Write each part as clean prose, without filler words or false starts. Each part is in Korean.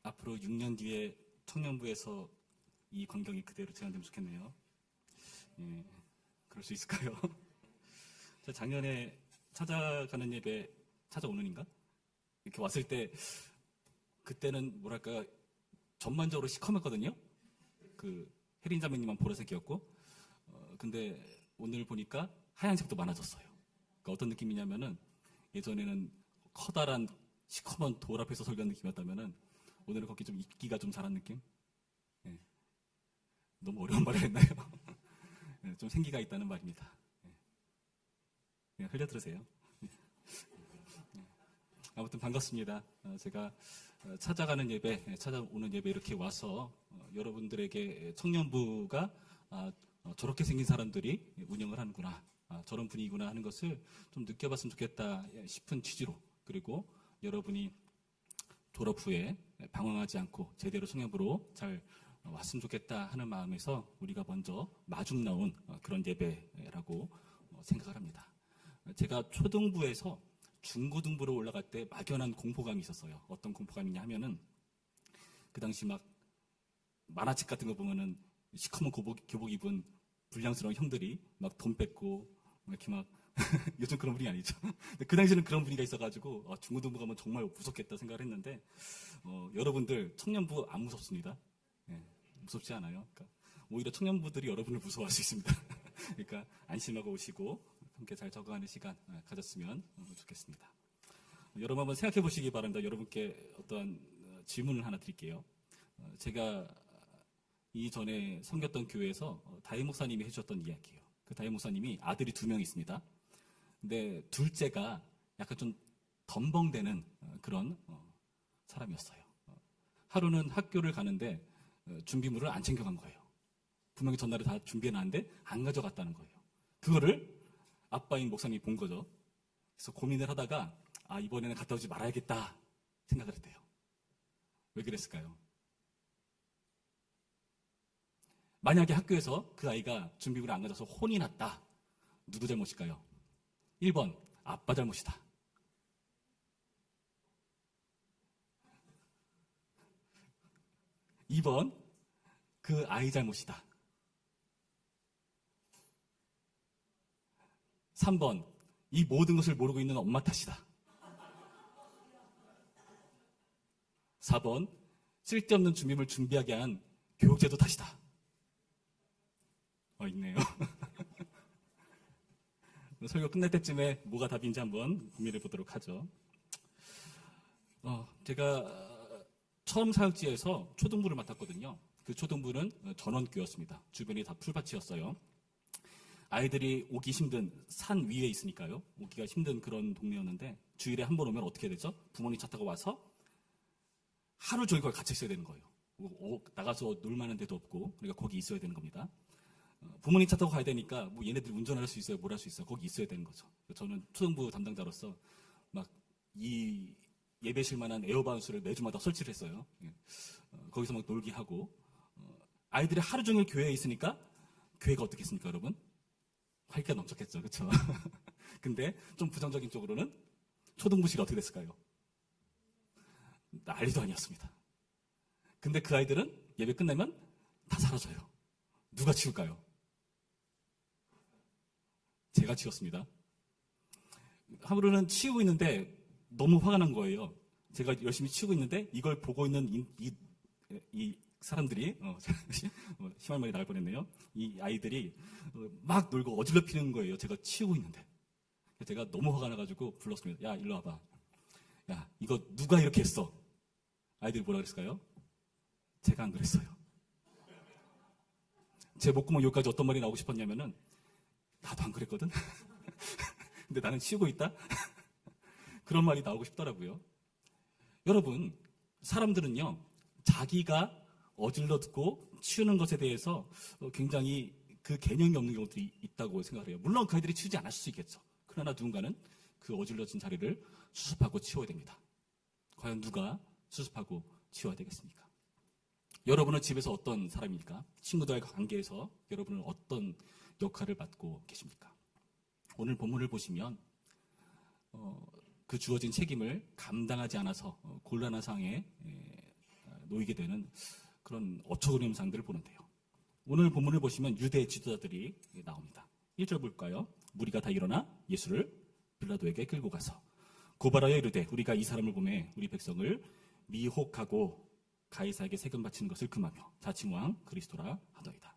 앞으로 6년 뒤에 청년부에서 이 광경이 그대로 재현되면 좋겠네요. 예, 그럴 수 있을까요? 제가 작년에 찾아가는 예배, 찾아오는인가? 이렇게 왔을 때, 그때는 뭐랄까, 전반적으로 시커멓거든요? 그, 혜린 자매님만 보라색이었고, 근데 오늘 보니까 하얀색도 많아졌어요. 그러니까 어떤 느낌이냐면은, 예전에는 커다란 시커먼 돌 앞에서 설교한 느낌이었다면은, 오늘은 거기 좀 입기가 좀 자란 느낌? 예. 너무 어려운 말을 했나요? 예, 좀 생기가 있다는 말입니다. 예. 그냥 흘려들으세요. 아무튼 반갑습니다. 제가 찾아가는 예배, 찾아오는 예배 이렇게 와서 여러분들에게 청년부가 저렇게 생긴 사람들이 운영을 하는구나, 저런 분위기구나 하는 것을 좀 느껴봤으면 좋겠다 싶은 취지로, 그리고 여러분이 졸업 후에 방황하지 않고 제대로 청년부로 잘 왔으면 좋겠다 하는 마음에서 우리가 먼저 마중 나온 그런 예배라고 생각을 합니다. 제가 초등부에서 중고등부로 올라갈 때 막연한 공포감이 있었어요. 어떤 공포감이냐 하면은 그 당시 막 만화책 같은 거 보면은 시커먼 교복 입은 불량스러운 형들이 막 돈 뺏고 이렇게 막 요즘 그런 분위기 아니죠. 근데 그 당시에는 그런 분위기가 있어가지고 중고등부 가면 정말 무섭겠다 생각을 했는데 여러분들 청년부 안 무섭습니다. 예, 무섭지 않아요. 그러니까 오히려 청년부들이 여러분을 무서워할 수 있습니다. 그러니까 안심하고 오시고 함께 잘 적응하는 시간 가졌으면 좋겠습니다. 여러분 한번 생각해 보시기 바랍니다. 여러분께 어떠한 질문을 하나 드릴게요. 제가 이전에 섬겼던 교회에서 다임 목사님이 해주셨던 이야기예요. 그 다임 목사님이 아들이 2명 있습니다. 근데 둘째가 약간 좀 덤벙대는 그런 사람이었어요. 하루는 학교를 가는데 준비물을 안 챙겨간 거예요. 분명히 전날에 다 준비해놨는데 안 가져갔다는 거예요. 그거를 아빠인 목사님이 본 거죠. 그래서 고민을 하다가 이번에는 갔다 오지 말아야겠다 생각을 했대요. 왜 그랬을까요? 만약에 학교에서 그 아이가 준비물을 안 가져서 혼이 났다. 누구 잘못일까요? 1번 아빠 잘못이다. 2번 그 아이 잘못이다. 3번 이 모든 것을 모르고 있는 엄마 탓이다. 4번 쓸데없는 준비물 준비하게 한 교육제도 탓이다. 있네요. 설교 끝날 때쯤에 뭐가 답인지 한번 고민해 보도록 하죠. 제가 처음 사역지에서 초등부를 맡았거든요. 그 초등부는 전원교였습니다. 주변이 다 풀밭이었어요. 아이들이 오기 힘든 산 위에 있으니까요. 오기가 힘든 그런 동네였는데 주일에 한 번 오면 어떻게 되죠? 부모님 차 타고 와서 하루 종일 거기 갇혀 있어야 되는 거예요. 나가서 놀 만한 데도 없고 그러니까 거기 있어야 되는 겁니다. 부모님 차 타고 가야 되니까 뭐 얘네들이 운전할 수 있어요, 뭘 할 수 있어요. 거기 있어야 되는 거죠. 저는 초등부 담당자로서 막 이 예배실 만한 에어바운스를 매주마다 설치를 했어요. 거기서 막 놀기 하고 아이들이 하루 종일 교회에 있으니까 교회가 어떻겠습니까, 여러분? 활기가 넘쳤겠죠, 그렇죠? 근데 좀 부정적인 쪽으로는 초등부실이 어떻게 됐을까요? 난리도 아니었습니다. 근데 그 아이들은 예배 끝나면 다 사라져요. 누가 치울까요? 제가 치웠습니다. 하루는 치우고 있는데 너무 화가 난 거예요. 제가 열심히 치우고 있는데 이걸 보고 있는 이 사람들이 심한 말이 나갈 뻔했네요. 이 아이들이 막 놀고 어질러피는 거예요. 제가 치우고 있는데. 제가 너무 화가 나가지고 불렀습니다. 야, 일로 와봐. 야, 이거 누가 이렇게 했어? 아이들이 뭐라 그랬을까요? 제가 안 그랬어요. 제 목구멍 여기까지 어떤 말이 나오고 싶었냐면은 나도 안 그랬거든. 근데 나는 치우고 있다. 그런 말이 나오고 싶더라고요. 여러분, 사람들은요 자기가 어질러듣고 치우는 것에 대해서 굉장히 그 개념이 없는 경우들이 있다고 생각을 해요. 물론 그 아이들이 치우지 않았을 수 있겠죠. 그러나 누군가는 그 어질러진 자리를 수습하고 치워야 됩니다. 과연 누가 수습하고 치워야 되겠습니까? 여러분은 집에서 어떤 사람입니까? 친구들과의 관계에서 여러분은 어떤 역할을 맡고 계십니까? 오늘 본문을 보시면 그 주어진 책임을 감당하지 않아서 곤란한 상황에 놓이게 되는 그런 어처구니 상들을 보는데요. 오늘 본문을 보시면 유대 지도자들이 나옵니다. 1절 볼까요? 무리가 다 일어나 예수를 빌라도에게 끌고 가서 고발하여 이르되 우리가 이 사람을 보매 우리 백성을 미혹하고 가이사에게 세금 바치는 것을 금하며 자칭왕 그리스도라 하더이다.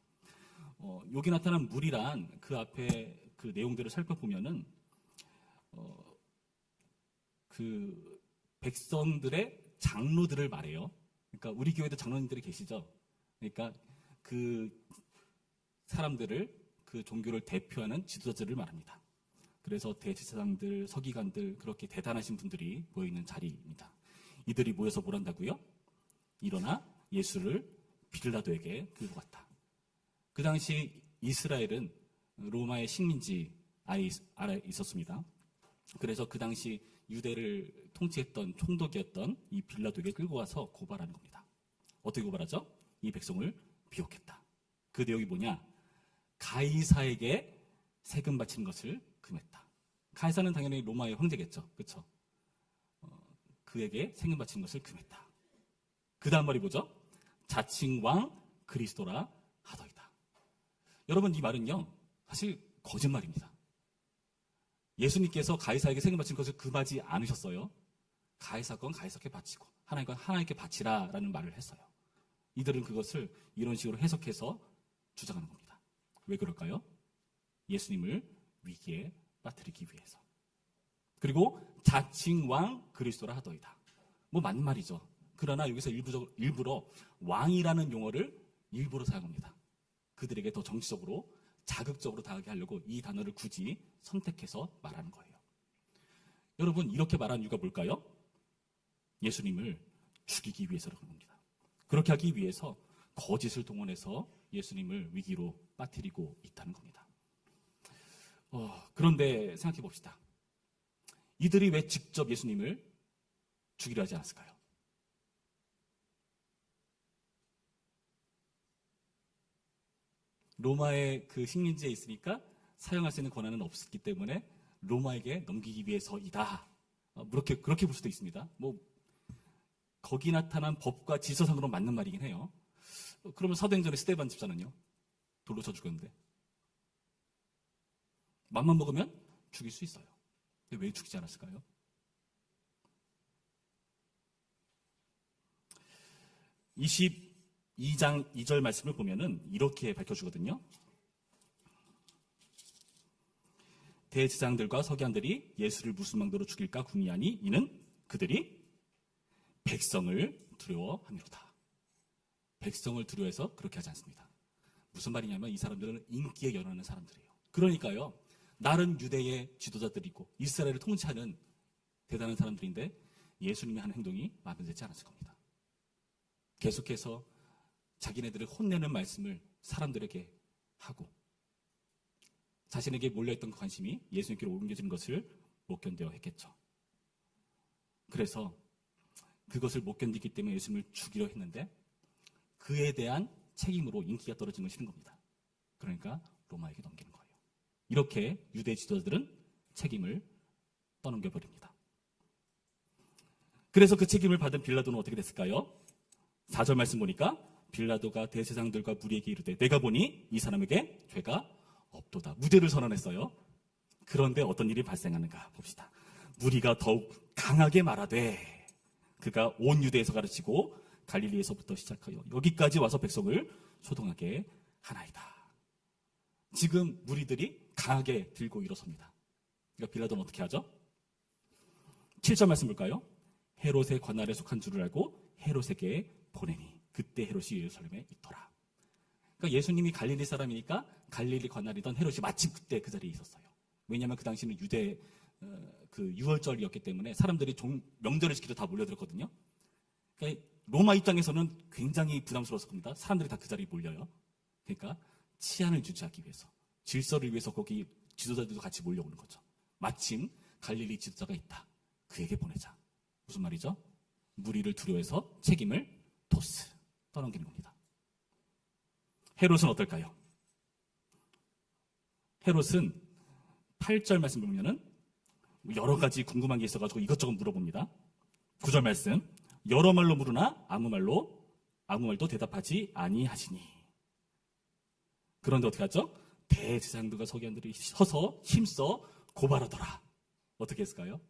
여기 나타난 무리란 그 앞에 그 내용들을 살펴보면은 그 백성들의 장로들을 말해요. 그러니까 우리 교회도 장로님들이 계시죠. 그러니까 그 사람들을 그 종교를 대표하는 지도자들을 말합니다. 그래서 대제사장들, 서기관들 그렇게 대단하신 분들이 모여 있는 자리입니다. 이들이 모여서 뭘 한다고요? 일어나 예수를 빌라도에게 끌고 갔다. 그 당시 이스라엘은 로마의 식민지 아래 있었습니다. 그래서 그 당시 유대를 통치했던 총독이었던 이 빌라도에게 끌고 와서 고발하는 겁니다. 어떻게 고발하죠? 이 백성을 비옥했다. 그 내용이 뭐냐? 가이사에게 세금 바치는 것을 금했다. 가이사는 당연히 로마의 황제겠죠. 그렇죠? 그에게 세금 바치는 것을 금했다. 그 다음 말이 뭐죠? 자칭 왕 그리스도라 하더이다. 여러분, 이 말은요 사실 거짓말입니다. 예수님께서 가이사에게 세금 바친 것을 금하지 않으셨어요. 가이사 건 가이사께 바치고 하나님 건 하나님께 바치라라는 말을 했어요. 이들은 그것을 이런 식으로 해석해서 주장하는 겁니다. 왜 그럴까요? 예수님을 위기에 빠뜨리기 위해서. 그리고 자칭 왕 그리스도라 하더이다. 뭐 맞는 말이죠. 그러나 여기서 일부러 왕이라는 용어를 일부러 사용합니다. 그들에게 더 정치적으로 자극적으로 다가게 하려고 이 단어를 굳이 선택해서 말하는 거예요. 여러분, 이렇게 말하는 이유가 뭘까요? 예수님을 죽이기 위해서라는 겁니다. 그렇게 하기 위해서 거짓을 동원해서 예수님을 위기로 빠뜨리고 있다는 겁니다. 그런데 생각해 봅시다. 이들이 왜 직접 예수님을 죽이려 하지 않았을까요? 로마의 그 식민지에 있으니까 사용할 수 있는 권한은 없었기 때문에 로마에게 넘기기 위해서이다. 그렇게 볼 수도 있습니다. 뭐 거기 나타난 법과 질서상으로 맞는 말이긴 해요. 그러면 사도행전의 스데반 집사는요? 돌로 쳐 죽였는데 맘만 먹으면 죽일 수 있어요. 근데 왜 죽이지 않았을까요? (22장 2절) 말씀을 보면은 이렇게 밝혀주거든요. 대제사장들과 서기관들이 예수를 무슨 망대로 죽일까 궁리하니 이는 그들이 백성을 두려워함이로다. 백성을 두려워해서 그렇게 하지 않습니다. 무슨 말이냐면 이 사람들은 인기에 연연하는 사람들이에요. 그러니까요, 나름 유대의 지도자들이고 이스라엘을 통치하는 대단한 사람들인데 예수님이 하는 행동이 마음에 들지 않았을 겁니다. 계속해서 자기네들을 혼내는 말씀을 사람들에게 하고 자신에게 몰려있던 그 관심이 예수님께로 옮겨지는 것을 못 견뎌 했겠죠. 그래서 그것을 못 견디기 때문에 예수님을 죽이려 했는데 그에 대한 책임으로 인기가 떨어지는 건 싫은 겁니다. 그러니까 로마에게 넘기는 거예요. 이렇게 유대 지도자들은 책임을 떠넘겨버립니다. 그래서 그 책임을 받은 빌라도는 어떻게 됐을까요? 4절 말씀 보니까 빌라도가 대제사장들과 무리에게 이르되 내가 보니 이 사람에게 죄가 없도다. 무죄를 선언했어요. 그런데 어떤 일이 발생하는가 봅시다. 무리가 더욱 강하게 말하되 그가 온 유대에서 가르치고 갈릴리에서부터 시작하여 여기까지 와서 백성을 소동하게 하나이다. 지금 무리들이 강하게 들고 일어섭니다. 그러니까 빌라도는 어떻게 하죠? 7절 말씀 볼까요? 헤롯의 관할에 속한 줄을 알고 헤롯에게 보내니 그때 헤롯이 예루살렘에 있더라. 그러니까 예수님이 갈릴리 사람이니까 갈릴리 관할이던 헤롯이 마침 그때 그 자리에 있었어요. 왜냐하면 그 당시는 유대 그 유월절이었기 때문에 사람들이 명절을 지키러 다 몰려들었거든요. 그러니까 로마 입장에서는 굉장히 부담스러웠을 겁니다. 사람들이 다 그 자리에 몰려요. 그러니까 치안을 유지하기 위해서, 질서를 위해서 거기 지도자들도 같이 몰려오는 거죠. 마침 갈릴리 지도자가 있다. 그에게 보내자. 무슨 말이죠? 무리를 두려워해서 책임을 떠넘기는 겁니다. 헤롯은 어떨까요? 헤롯은 8절 말씀 보면은 여러 가지 궁금한 게 있어가지고 이것저것 물어봅니다. 9절 말씀, 여러 말로 물으나 아무 말로 아무 말도 대답하지 아니하시니. 그런데 어떻게 하죠? 대제사장들과 서기관들이 서서 힘써 고발하더라. 어떻게 했을까요?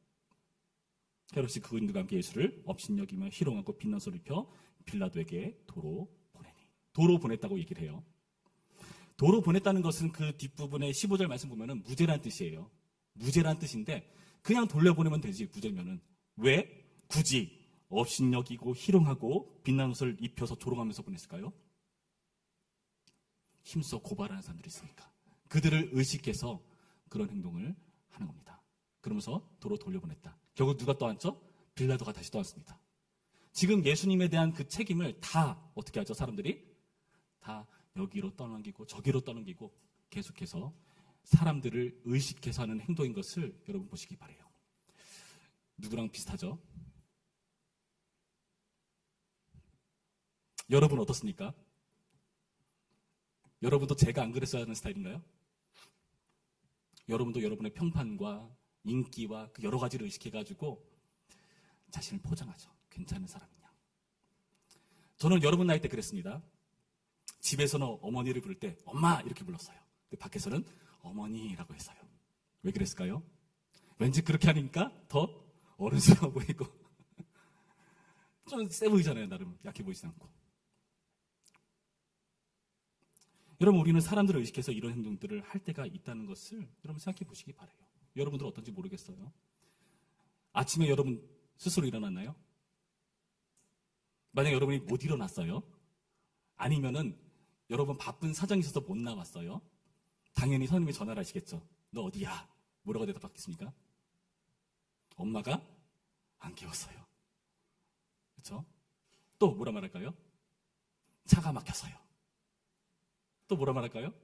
헤롯이 그들과 함께 예수를 업신여기며 희롱하고 빛난 소리 입혀 빌라도에게 도로 보내니. 도로 보냈다고 얘기를 해요. 도로 보냈다는 것은 그 뒷부분에 15절 말씀 보면은 무죄란 뜻이에요. 무죄란 뜻인데 그냥 돌려보내면 되지, 무죄면은. 왜 굳이 업신여기고 희롱하고 빛난 옷을 입혀서 조롱하면서 보냈을까요? 힘써 고발하는 사람들이 있으니까. 그들을 의식해서 그런 행동을 하는 겁니다. 그러면서 도로 돌려보냈다. 결국 누가 떠안죠? 빌라도가 다시 떠안습니다. 지금 예수님에 대한 그 책임을 다 어떻게 하죠? 사람들이 다 여기로 떠넘기고 저기로 떠넘기고 계속해서 사람들을 의식해서 하는 행동인 것을 여러분 보시기 바라요. 누구랑 비슷하죠? 여러분 어떻습니까? 여러분도 제가 안 그랬어야 하는 스타일인가요? 여러분도 여러분의 평판과 인기와 그 여러 가지를 의식해가지고 자신을 포장하죠. 괜찮은 사람이냐. 저는 여러분 나이 때 그랬습니다. 집에서는 어머니를 부를 때 엄마 이렇게 불렀어요. 근데 밖에서는 어머니라고 했어요. 왜 그랬을까요? 왠지 그렇게 하니까 더 어른스러워 보이고 좀 세 보이잖아요. 나름 약해 보이지 않고. 여러분, 우리는 사람들을 의식해서 이런 행동들을 할 때가 있다는 것을 여러분 생각해 보시기 바라요. 여러분들 어떤지 모르겠어요. 아침에 여러분 스스로 일어났나요? 만약 여러분이 못 일어났어요? 아니면은 여러분 바쁜 사정이 있어서 못 나왔어요? 당연히 선생님이 전화를 하시겠죠. 너 어디야? 뭐라고 대답받겠습니까? 엄마가 안 깨웠어요. 그렇죠? 또 뭐라 말할까요? 차가 막혔어요. 또 뭐라 말할까요?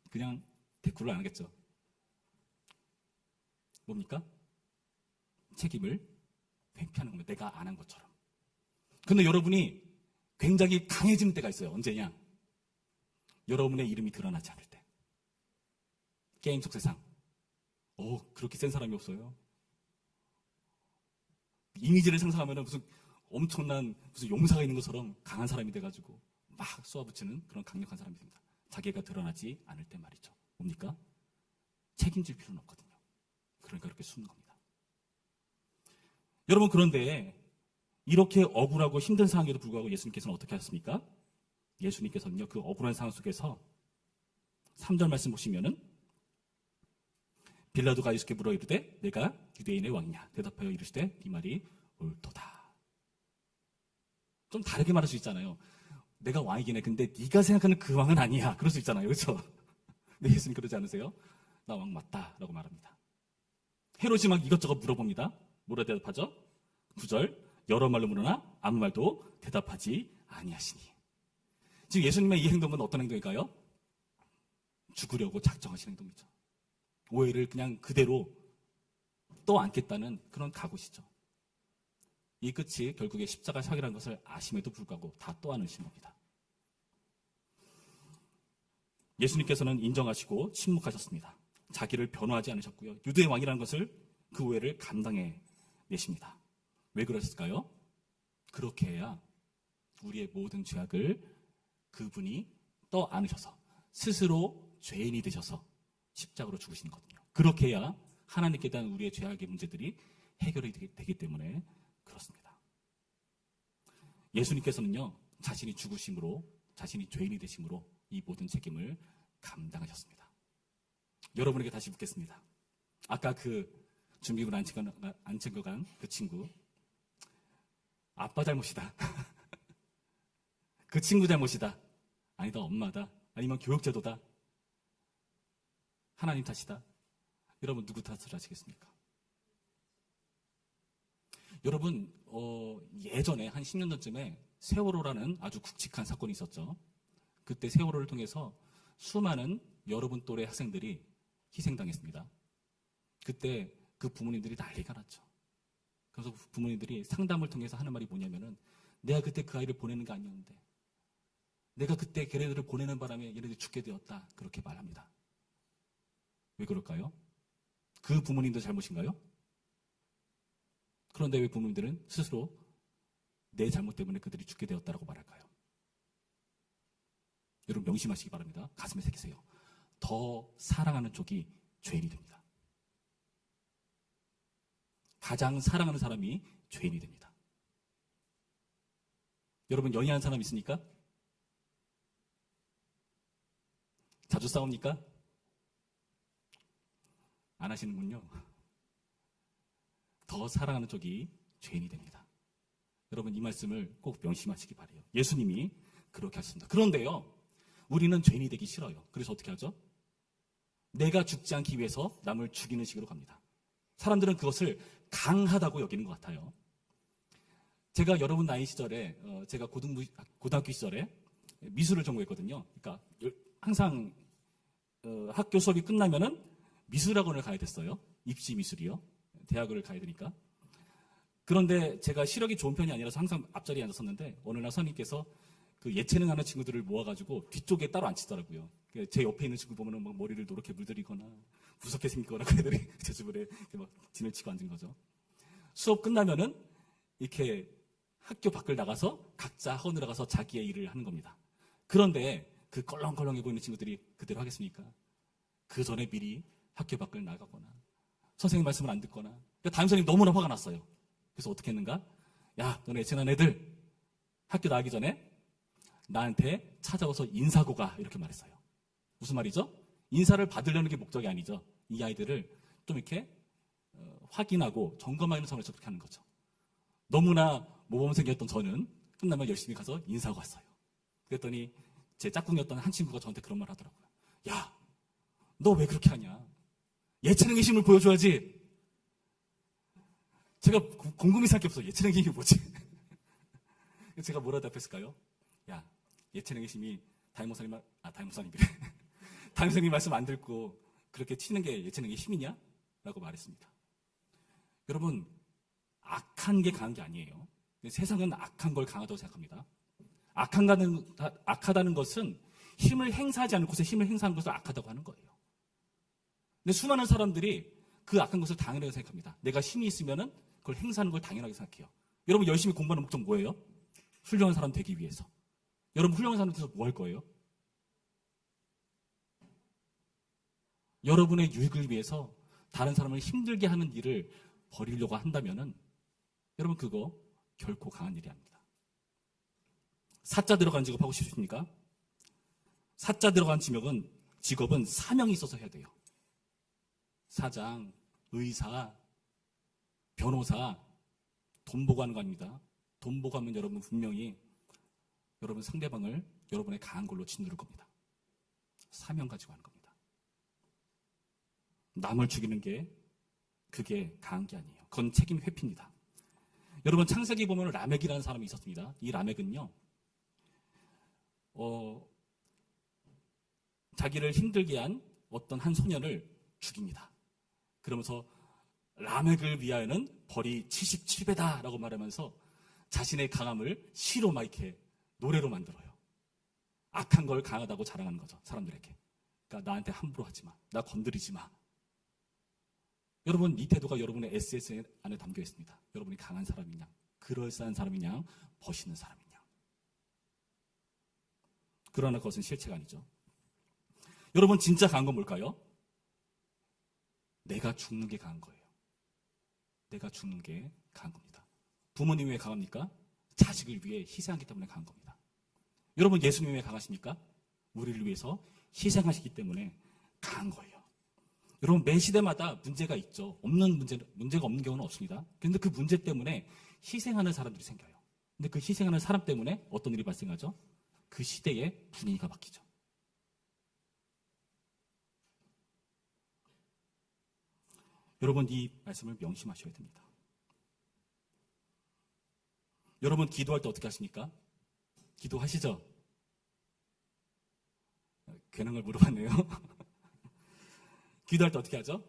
그냥 대꾸를 안 하겠죠. 뭡니까? 책임을 회피하는 겁니다. 내가 안 한 것처럼. 근데 여러분이 굉장히 강해지는 때가 있어요. 언제냐? 여러분의 이름이 드러나지 않을 때. 게임 속 세상. 그렇게 센 사람이 없어요. 이미지를 상상하면 무슨 엄청난 무슨 용사가 있는 것처럼 강한 사람이 돼가지고 막 쏘아붙이는 그런 강력한 사람이 됩니다. 자기가 드러나지 않을 때 말이죠. 뭡니까? 책임질 필요는 없거든요. 그러니까 그렇게 숨는 겁니다. 여러분, 그런데 이렇게 억울하고 힘든 상황에도 불구하고 예수님께서는 어떻게 하셨습니까? 예수님께서는요, 그 억울한 상황 속에서 3절 말씀 보시면은 빌라도가 예수께 물어 이르되 내가 유대인의 왕이냐? 대답하여 이르시되 네 말이 옳도다. 좀 다르게 말할 수 있잖아요. 내가 왕이긴 해. 근데 네가 생각하는 그 왕은 아니야. 그럴 수 있잖아요. 그렇죠? 근데 예수님 그러지 않으세요? 나 왕 맞다 라고 말합니다. 헤롯이 막 이것저것 물어봅니다. 뭐라 대답하죠? 9절 여러 말로 물으나 아무 말도 대답하지 아니하시니. 지금 예수님의 이 행동은 어떤 행동일까요? 죽으려고 작정하신 행동이죠. 오해를 그냥 그대로 떠안겠다는 그런 각오시죠. 이 끝이 결국에 십자가 사기라는 것을 아심에도 불구하고 다 떠안으신 겁니다. 예수님께서는 인정하시고 침묵하셨습니다. 자기를 변호하지 않으셨고요. 유대의 왕이라는 것을 그 오해를 감당해 내십니다. 왜 그러셨을까요? 그렇게 해야 우리의 모든 죄악을 그분이 떠안으셔서 스스로 죄인이 되셔서 십자가로 죽으시는 거거든요. 그렇게 해야 하나님께 대한 우리의 죄악의 문제들이 해결이 되기 때문에 그렇습니다. 예수님께서는요, 자신이 죽으심으로, 자신이 죄인이 되심으로 이 모든 책임을 감당하셨습니다. 여러분에게 다시 묻겠습니다. 아까 그 중기군 안 챙겨 간 그 친구, 아빠 잘못이다. 그 친구 잘못이다. 아니다, 엄마다. 아니면 교육제도다. 하나님 탓이다. 여러분 누구 탓을 하시겠습니까? 여러분 예전에 한 10년 전쯤에 세월호라는 아주 굵직한 사건이 있었죠. 그때 세월호를 통해서 수많은 여러분 또래 학생들이 희생당했습니다. 그때 그 부모님들이 난리가 났죠. 그래서 부모님들이 상담을 통해서 하는 말이 뭐냐면은 내가 그때 그 아이를 보내는 게 아니었는데 내가 그때 걔네들을 보내는 바람에 얘네들이 죽게 되었다. 그렇게 말합니다. 왜 그럴까요? 그 부모님도 잘못인가요? 그런데 왜 부모님들은 스스로 내 잘못 때문에 그들이 죽게 되었다라고 말할까요? 여러분 명심하시기 바랍니다. 가슴에 새기세요. 더 사랑하는 쪽이 죄인이 됩니다. 가장 사랑하는 사람이 죄인이 됩니다. 여러분 연애한 사람 있습니까? 자주 싸웁니까? 안 하시는군요. 더 사랑하는 쪽이 죄인이 됩니다. 여러분 이 말씀을 꼭 명심하시기 바라요. 예수님이 그렇게 하셨습니다. 그런데요, 우리는 죄인이 되기 싫어요. 그래서 어떻게 하죠? 내가 죽지 않기 위해서 남을 죽이는 식으로 갑니다. 사람들은 그것을 강하다고 여기는 것 같아요. 제가 여러분 나이 시절에 제가 고등학교 시절에 미술을 전공했거든요. 그러니까 항상 학교 수업이 끝나면은 미술학원을 가야 됐어요. 입시 미술이요. 대학을 가야 되니까. 그런데 제가 시력이 좋은 편이 아니라서 항상 앞자리에 앉았었는데 어느 날 선생님께서 그 예체능 하는 친구들을 모아가지고 뒤쪽에 따로 앉히더라고요. 제 옆에 있는 친구 보면은 막 머리를 노랗게 물들이거나 무섭게 생기거나 그 애들이 제 주변에 이렇게 막 진을 치고 앉은 거죠. 수업 끝나면은 이렇게 학교 밖을 나가서 각자 학원을 나가서 자기의 일을 하는 겁니다. 그런데 그 껄렁껄렁해 보이는 친구들이 그대로 하겠습니까? 그 전에 미리 학교 밖을 나가거나 선생님 말씀을 안 듣거나 담임 선생님이 너무나 화가 났어요. 그래서 어떻게 했는가? 야, 너네 예체능한 애들 학교 나가기 전에 나한테 찾아와서 인사하고 가 이렇게 말했어요. 무슨 말이죠? 인사를 받으려는 게 목적이 아니죠. 이 아이들을 좀 이렇게 확인하고 점검하는 차원에서 그렇게 하는 거죠. 너무나 모범생이었던 저는 끝나면 열심히 가서 인사하고 왔어요. 그랬더니 제 짝꿍이었던 한 친구가 저한테 그런 말 하더라고요. 야, 너 왜 그렇게 하냐? 예체능의 힘을 보여줘야지. 제가 궁금히 생각해 봤어요. 예체능의 힘이 뭐지? 제가 뭐라 대답했을까요? 야, 예체능의 힘이 담임 목사님이래. 담임 선생님 말씀 안 듣고 그렇게 치는 게 예체능의 힘이냐? 라고 말했습니다. 여러분, 악한 게 강한 게 아니에요. 세상은 악한 걸 강하다고 생각합니다. 악하다는 것은 힘을 행사하지 않는 곳에 힘을 행사하는 것을 악하다고 하는 거예요. 근데 수많은 사람들이 그 악한 것을 당연하게 생각합니다. 내가 힘이 있으면은 그걸 행사하는 걸 당연하게 생각해요. 여러분 열심히 공부하는 목적 뭐예요? 훌륭한 사람 되기 위해서. 여러분 훌륭한 사람 돼서 뭐 할 거예요? 여러분의 유익을 위해서 다른 사람을 힘들게 하는 일을 벌이려고 한다면은 여러분 그거 결코 강한 일이 아닙니다. 사자 들어간 직업 하고 싶으십니까? 사자 들어간 직업은 사명이 있어서 해야 돼요. 사장, 의사, 변호사, 돈 보고 하는 거 아닙니다. 돈 보고 하면 여러분 분명히 여러분 상대방을 여러분의 강한 걸로 짓누를 겁니다. 사명 가지고 하는 겁니다. 남을 죽이는 게 그게 강한 게 아니에요. 그건 책임 회피입니다. 여러분 창세기 보면 라멕이라는 사람이 있었습니다. 이 라멕은요, 자기를 힘들게 한 어떤 한 소년을 죽입니다. 그러면서 라멕을 위하여는 벌이 77배다라고 말하면서 자신의 강함을 시로 막 이렇게 노래로 만들어요. 악한 걸 강하다고 자랑하는 거죠, 사람들에게. 그러니까 나한테 함부로 하지 마, 나 건드리지 마. 여러분 이 태도가 여러분의 SS 안에 담겨 있습니다. 여러분이 강한 사람이냐, 그럴싸한 사람이냐, 멋있는 사람이냐. 그러나 그것은 실체가 아니죠. 여러분 진짜 강한 건 뭘까요? 내가 죽는 게 강한 거예요. 내가 죽는 게 강한 겁니다. 부모님이 왜 강합니까? 자식을 위해 희생하기 때문에 강한 겁니다. 여러분 예수님이 왜 강하십니까? 우리를 위해서 희생하시기 때문에 강한 거예요. 여러분 매 시대마다 문제가 있죠. 문제가 없는 경우는 없습니다. 그런데 그 문제 때문에 희생하는 사람들이 생겨요. 근데 그 희생하는 사람 때문에 어떤 일이 발생하죠? 그 시대의 분위기가 바뀌죠. 여러분 이 말씀을 명심하셔야 됩니다. 여러분 기도할 때 어떻게 하십니까? 기도하시죠? 괜한 걸 물어봤네요. 기도할 때 어떻게 하죠?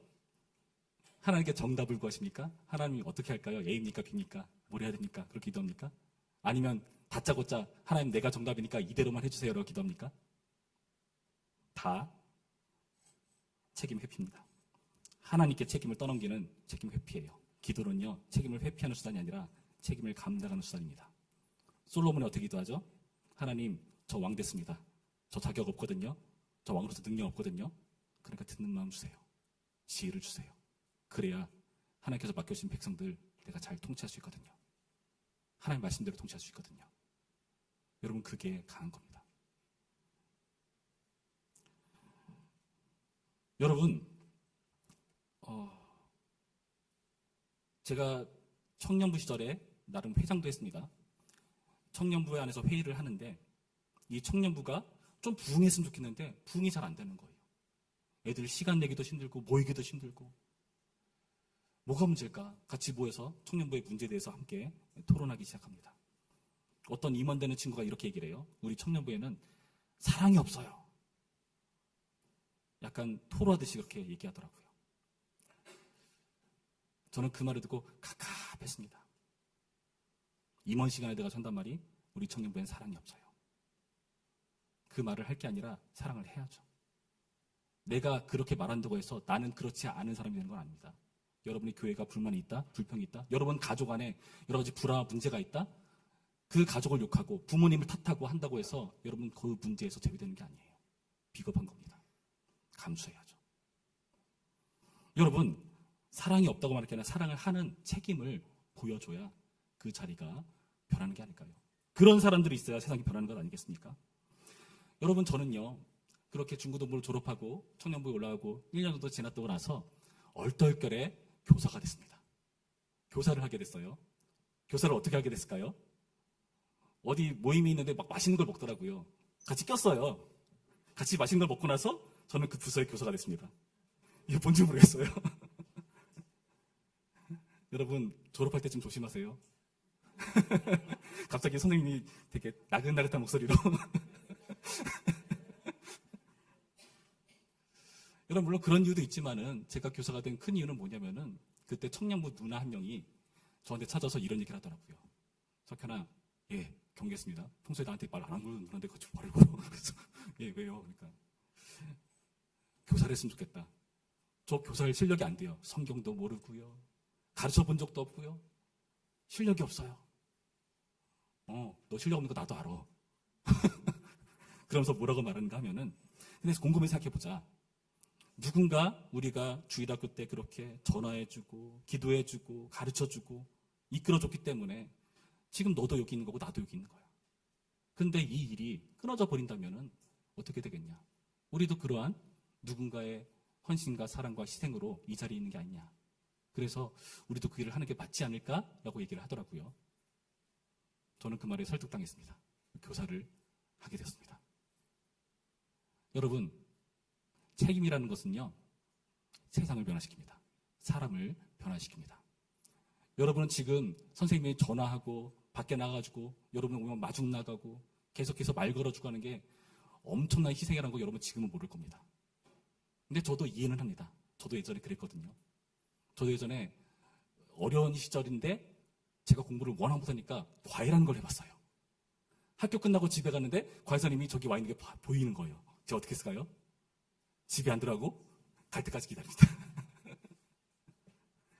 하나님께 정답을 구하십니까? 하나님이 어떻게 할까요? A입니까? B입니까? 뭘 해야 됩니까? 그렇게 기도합니까? 아니면 다짜고짜 하나님 내가 정답이니까 이대로만 해주세요 라고 기도합니까? 다 책임 회피입니다. 하나님께 책임을 떠넘기는 책임 회피예요. 기도는요, 책임을 회피하는 수단이 아니라 책임을 감당하는 수단입니다. 솔로몬이 어떻게 기도하죠? 하나님, 저 왕 됐습니다. 저 자격 없거든요. 저 왕으로서 능력 없거든요. 그러니까 듣는 마음 주세요. 지혜를 주세요. 그래야 하나님께서 맡겨주신 백성들 내가 잘 통치할 수 있거든요. 하나님 말씀대로 통치할 수 있거든요. 여러분, 그게 강한 겁니다. 여러분, 제가 청년부 시절에 나름 회장도 했습니다. 청년부회 안에서 회의를 하는데 이 청년부가 좀 부흥했으면 좋겠는데 부흥이 잘 안 되는 거예요. 애들 시간 내기도 힘들고 모이기도 힘들고. 뭐가 문제일까? 같이 모여서 청년부의 문제에 대해서 함께 토론하기 시작합니다. 어떤 임원되는 친구가 이렇게 얘기를 해요. 우리 청년부에는 사랑이 없어요. 약간 토로하듯이 그렇게 얘기하더라고요. 저는 그 말을 듣고 갑갑했습니다. 임원 시간에 내가 전단 말이 우리 청년부에는 사랑이 없어요. 그 말을 할 게 아니라 사랑을 해야죠. 내가 그렇게 말한다고 해서 나는 그렇지 않은 사람이 되는 건 아닙니다. 여러분이 교회가 불만이 있다, 불평이 있다, 여러분 가족 안에 여러 가지 불화와 문제가 있다, 그 가족을 욕하고 부모님을 탓하고 한다고 해서 여러분 그 문제에서 제외되는 게 아니에요. 비겁한 겁니다. 감수해야죠. 여러분, 사랑이 없다고 말할 게 아니라 사랑을 하는 책임을 보여줘야 그 자리가 변하는 게 아닐까요? 그런 사람들이 있어야 세상이 변하는 것 아니겠습니까? 여러분, 저는요, 그렇게 중고등부를 졸업하고 청년부에 올라가고 1년 정도 지났다고 나서 얼떨결에 교사가 됐습니다. 교사를 하게 됐어요. 교사를 어떻게 하게 됐을까요? 어디 모임이 있는데 막 맛있는 걸 먹더라고요. 같이 꼈어요. 같이 맛있는 걸 먹고 나서 저는 그 부서의 교사가 됐습니다. 이게 뭔지 모르겠어요. 여러분, 졸업할 때 좀 조심하세요. 갑자기 선생님이 되게 나긋나긋한 목소리로 여러분, 물론 그런 이유도 있지만은 제가 교사가 된 큰 이유는 뭐냐면은 그때 청년부 누나 한 명이 저한테 찾아서 이런 얘기를 하더라고요. 석현아, 예, 경계했습니다. 평소에 나한테 말 안 한 걸 누나한테 그거 좀 말고. 그래서 예, 왜요? 그러니까 교사를 했으면 좋겠다. 저 교사할 실력이 안 돼요. 성경도 모르고요. 가르쳐 본 적도 없고요. 실력이 없어요. 너 실력 없는 거 나도 알아. 그러면서 뭐라고 말하는가 하면은, 근데 곰곰이 생각해보자. 누군가 우리가 주일학교 때 그렇게 전화해주고 기도해주고 가르쳐주고 이끌어줬기 때문에 지금 너도 여기 있는 거고 나도 여기 있는 거야. 근데 이 일이 끊어져 버린다면은 어떻게 되겠냐? 우리도 그러한 누군가의 헌신과 사랑과 희생으로 이 자리에 있는 게 아니냐. 그래서 우리도 그 일을 하는 게 맞지 않을까라고 얘기를 하더라고요. 저는 그 말에 설득당했습니다. 교사를 하게 됐습니다. 여러분, 책임이라는 것은요, 세상을 변화시킵니다. 사람을 변화시킵니다. 여러분은 지금 선생님이 전화하고 밖에 나가가지고 여러분 오면 마중 나가고 계속해서 말 걸어주고 하는 게 엄청난 희생이라는 거 여러분 지금은 모를 겁니다. 근데 저도 이해는 합니다. 저도 예전에 그랬거든요. 저도 예전에 어려운 시절인데 제가 공부를 워낙 못하니까 과외라는 걸 해봤어요. 학교 끝나고 집에 갔는데 과외선생님이 저기 와 있는 게 보이는 거예요. 제가 어떻게 했을까요? 집에 안 들어가고 갈 때까지 기다립니다.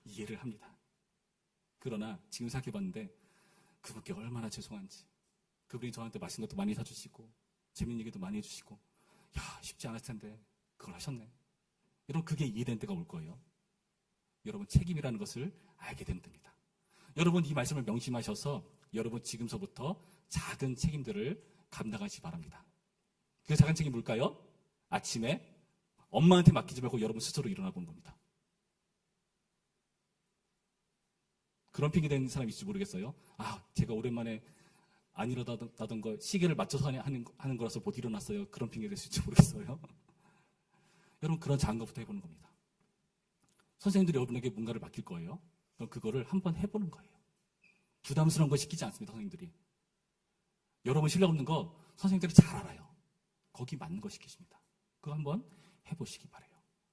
이해를 합니다. 그러나 지금 생각해봤는데 그분께 얼마나 죄송한지. 그분이 저한테 맛있는 것도 많이 사주시고 재밌는 얘기도 많이 해주시고, 야, 쉽지 않았을 텐데 그걸 하셨네. 여러분, 그게 이해된 때가 올 거예요. 여러분, 책임이라는 것을 알게 되면 됩니다. 여러분, 이 말씀을 명심하셔서 여러분 지금서부터 작은 책임들을 감당하시기 바랍니다. 그 작은 책임이 뭘까요? 아침에 엄마한테 맡기지 말고 여러분 스스로 일어나 보는 겁니다. 그런 핑계 대는 사람이 있을지 모르겠어요. 아, 제가 오랜만에 안 일어나던 거 시계를 맞춰서 하는 거라서 못 일어났어요. 그런 핑계 댈 수 있을지 모르겠어요. 여러분, 그런 작은 것부터 해보는 겁니다. 선생님들이 여러분에게 뭔가를 맡길 거예요. 그럼 그거를 한번 해보는 거예요. 부담스러운 거 시키지 않습니다. 선생님들이. 여러분 실력 없는 거 선생님들이 잘 알아요. 거기 맞는 거 시키십니다. 그거 한번 해보시기 바라요.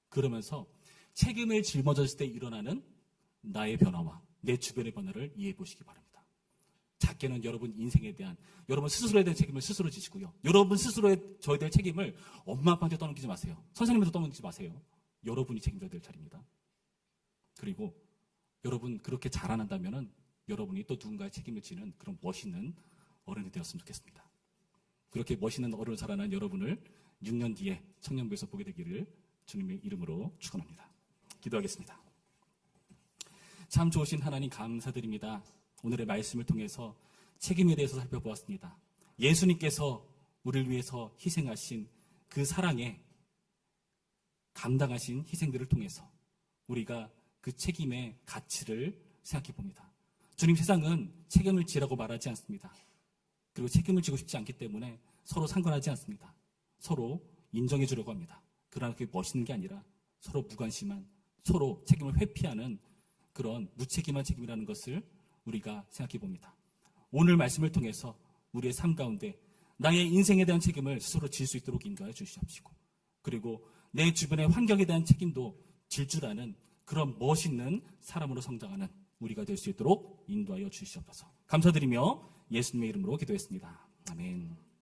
그러면서 책임을 짊어졌을 때 일어나는 나의 변화와 내 주변의 변화를 이해해 보시기 바랍니다. 작게는 여러분 인생에 대한, 여러분 스스로에 대한 책임을 스스로 지시고요. 여러분 스스로에 져야 될 책임을 엄마 아빠한테 떠넘기지 마세요. 선생님한테 떠넘기지 마세요. 여러분이 책임져야 될 차례입니다. 그리고 여러분 그렇게 자라난다면은 여러분이 또 누군가의 책임을 지는 그런 멋있는 어른이 되었으면 좋겠습니다. 그렇게 멋있는 어른으로 자라난 여러분을 6년 뒤에 청년부에서 보게 되기를 주님의 이름으로 축원합니다. 기도하겠습니다. 참 좋으신 하나님 감사드립니다. 오늘의 말씀을 통해서 책임에 대해서 살펴보았습니다. 예수님께서 우리를 위해서 희생하신 그 사랑에 감당하신 희생들을 통해서 우리가 그 책임의 가치를 생각해 봅니다. 주님, 세상은 책임을 지라고 말하지 않습니다. 그리고 책임을 지고 싶지 않기 때문에 서로 상관하지 않습니다. 서로 인정해 주려고 합니다. 그러나 그게 멋있는 게 아니라 서로 무관심한, 서로 책임을 회피하는 그런 무책임한 책임이라는 것을 우리가 생각해 봅니다. 오늘 말씀을 통해서 우리의 삶 가운데 나의 인생에 대한 책임을 스스로 질 수 있도록 인도하여 주시옵시고, 그리고 내 주변의 환경에 대한 책임도 질 줄 아는 그런 멋있는 사람으로 성장하는 우리가 될 수 있도록 인도하여 주시옵소서. 감사드리며 예수님의 이름으로 기도했습니다. 아멘.